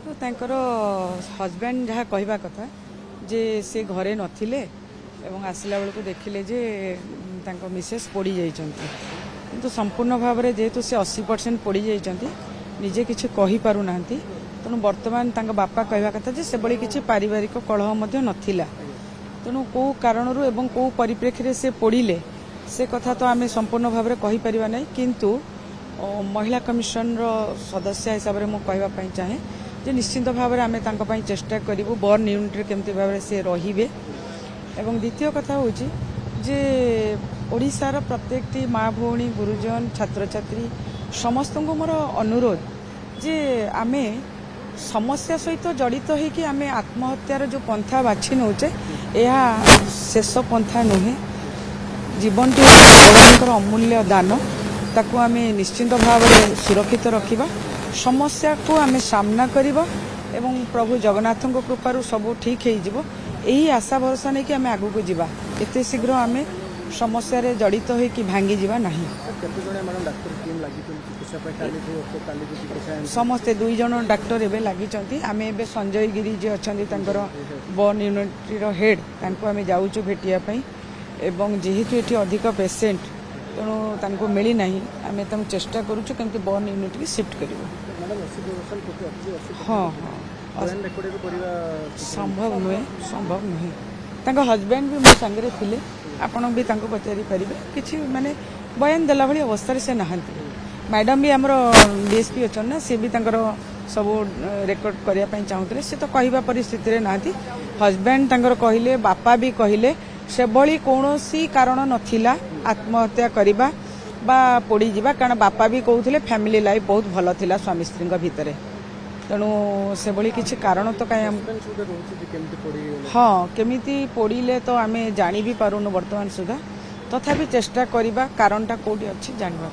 तो तांकर हजबैंड जहाँ कहवा कथा जे से घरे नथिले एवं आसला बेलू देखिले जे तांको मिसेस पड़ी जाइछंती किंतु संपूर्ण भाव में जेहेतु से 80% पड़ी जाइछंती निजे किछि कहि पारु नांती तेणु वर्तमान तांको बापा कहवा कथा जे से बड़ी किछि पारिवारिक कलह मध्य नथिला तेणु को कारणरू एवं को परिप्रेक्षी से पड़िले से कथा तो आम संपूर्ण भाव में कहि परिबा नै किंतु महिला कमिशन रो सदस्य हिसाब से मुझे चाहे जे निश्चिंत भाव में आम तांको चेष्टा करूँ बर्न यूनिट केमती भाव में से रहिबे एवं द्वितीय कथा हूँ जे ओडिशार प्रत्येकटी माँ भौणी गुरुजन छात्र छात्री समस्त को मोर अनुरोध जे आमे समस्या सहित जड़ित होइकि आमे आत्महत्यार जो पंथा बाछि नौचे यह शेष पंथा नुहे जीवनटी भगवान अमूल्य दान ताकू आमे निश्चिंत भाव में सुरक्षित रखिबा समस्या को आमे सामना करिबा एवं प्रभु जगन्नाथ कृपारू सब ठीक हो यही आशा भरोसा नहीं कि आमे आगू को जीवा एते शीघ्र आमे समस्या रे जड़ित हो कि भांगी जीवा नहीं समस्ते 2 जन डाक्टर एवं लगी आम ए संजय गिरी जी अच्छा बर्न यूनिट हेड तांको आमे जाऊचु भेटिया पई एवं जेहेतु ये अधिक पेसेंट तेणु मिली ना आम तुम चेष्टा करुचु केमती बर्न यूनिट की शिफ्ट कर हाँ हाँ संभव नुहे हजबैंड भी मो सांगे थिले आपण भी पचारि पारे कि माने बयान देला भली अवस्था से नहांती मैडम भी आमर डीएसपी अच्छा ना सी भी सब रेकर्ड करने चाहूते सी तो कहवा परिस्थिति रे नहांती हजबैंड कहले बापा भी कहले से भली कौनसी कारण नथिला आत्महत्या करिबा बा पड़ी जिबा कारण बापा भी कहते फैमिली लाइफ बहुत भल थिला स्वामी स्त्री भितर तेणु से भली किसी कारण तो कहीं हाँ केमिति पड़िले तो आमे जानी भी पारुनु वर्तमान सुधा तथापि चेष्टा करिबा कारणटा कोठी अछि जानबा।